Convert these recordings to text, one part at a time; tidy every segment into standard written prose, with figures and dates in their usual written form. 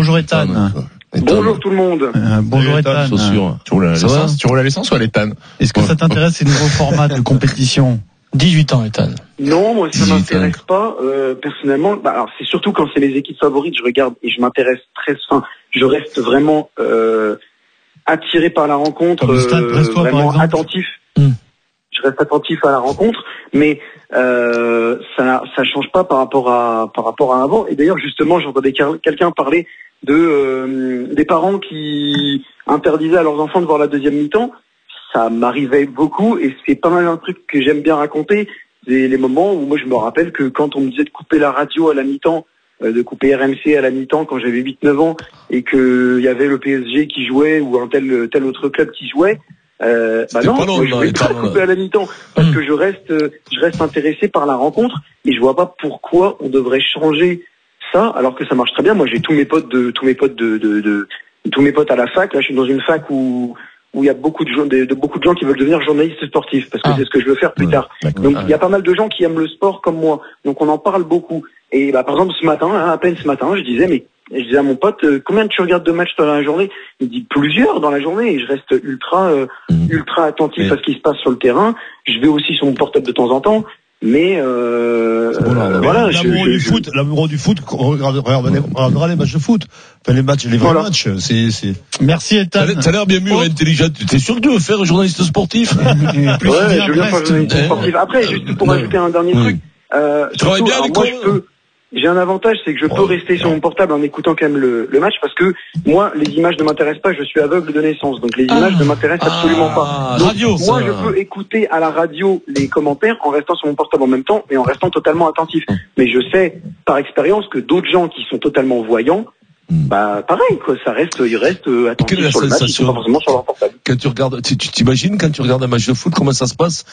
Bonjour Ethan. Bonjour tout le monde. Bonjour Ethan. Tu roules à l'essence ou à l'éthane? Est-ce que ça t'intéresse ces nouveaux formats de compétition? 18 ans, Ethan. Non, moi ça m'intéresse pas personnellement. Alors c'est surtout quand c'est les équipes favorites, je regarde et je m'intéresse je reste vraiment attiré par la rencontre, vraiment attentif. Je reste attentif à la rencontre, mais ça change pas par rapport à avant. Et d'ailleurs justement, j'entendais quelqu'un parler des parents qui interdisaient à leurs enfants de voir la deuxième mi-temps. Ça m'arrivait beaucoup et c'est pas mal un truc que j'aime bien raconter. C'est les moments où moi je me rappelle que quand on me disait de couper la radio à la mi-temps, de couper RMC à la mi-temps quand j'avais 8-9 ans et que il y avait le PSG qui jouait ou un tel autre club qui jouait, non, moi, je vais pas couper à la mi-temps parce que je reste intéressé par la rencontre et je vois pas pourquoi on devrait changer ça alors que ça marche très bien. Moi j'ai tous mes potes à la fac. Là je suis dans une fac où il y a beaucoup de gens qui veulent devenir journalistes sportifs parce que c'est ce que je veux faire plus tard. Donc il y a pas mal de gens qui aiment le sport comme moi. Donc on en parle beaucoup. Et par exemple ce matin, à peine ce matin, je disais à mon pote combien tu regardes de matchs dans la journée? Il me dit plusieurs dans la journée et je reste ultra attentif à ce qui se passe sur le terrain. Je vais aussi sur mon portable de temps en temps. Mais voilà, l'amour du foot, on regardera les matchs de foot. Enfin, les vrais matchs, c'est. Merci Ethan. T'as l'air bien mûr et intelligent. T'es sûr que tu veux faire un journaliste sportif? Ouais, je veux bien faire un journaliste sportif. Après, juste pour ajouter un dernier truc, travaille bien avec moi, j'ai un avantage, c'est que je peux rester sur mon portable en écoutant quand même le match parce que moi, les images ne m'intéressent pas, je suis aveugle de naissance, donc les images ne m'intéressent absolument pas. Donc, Radio, moi, je peux écouter à la radio les commentaires en restant sur mon portable en même temps et en restant totalement attentif. Mais je sais par expérience que d'autres gens qui sont totalement voyants, pareil, quoi, ils restent attentifs sur le match, ils sont pas forcément sur leur portable. Quand tu regardes, tu t'imagines quand tu regardes un match de foot, comment ça se passe?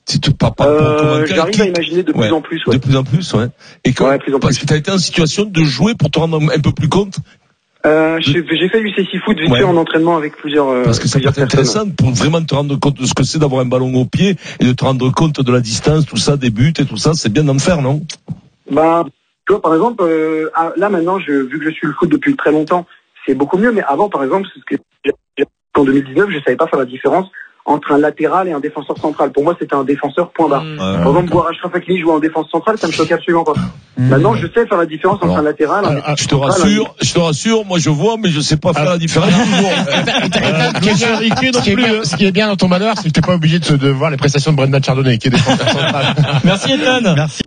J'arrive à imaginer de plus en plus, ouais. De plus en plus, ouais. Et parce que t'as été en situation de jouer pour te rendre un peu plus compte? J'ai fait du CC Foot vite fait en entraînement avec plusieurs parce que ça peut être intéressant pour vraiment te rendre compte de ce que c'est d'avoir un ballon au pied et de te rendre compte de la distance, tout ça, des buts et tout ça, c'est bien d'en faire, non? Tu vois, par exemple, là maintenant, vu que je suis le foot depuis très longtemps, c'est beaucoup mieux. Mais avant, par exemple, en 2019, je savais pas faire la différence entre un latéral et un défenseur central. Pour moi, c'était un défenseur point barre. Par exemple, voir Achraf Hakimi jouer en défense centrale, ça me choquait absolument pas. Maintenant, je sais faire la différence entre un latéral et un défenseur central. Je te rassure, moi je vois, mais je sais pas faire la différence toujours. Ce qui est bien dans ton malheur, c'est que t'es pas obligé de voir les prestations de Brendan Chardonnay, qui est défenseur central. Merci Ethan. Merci.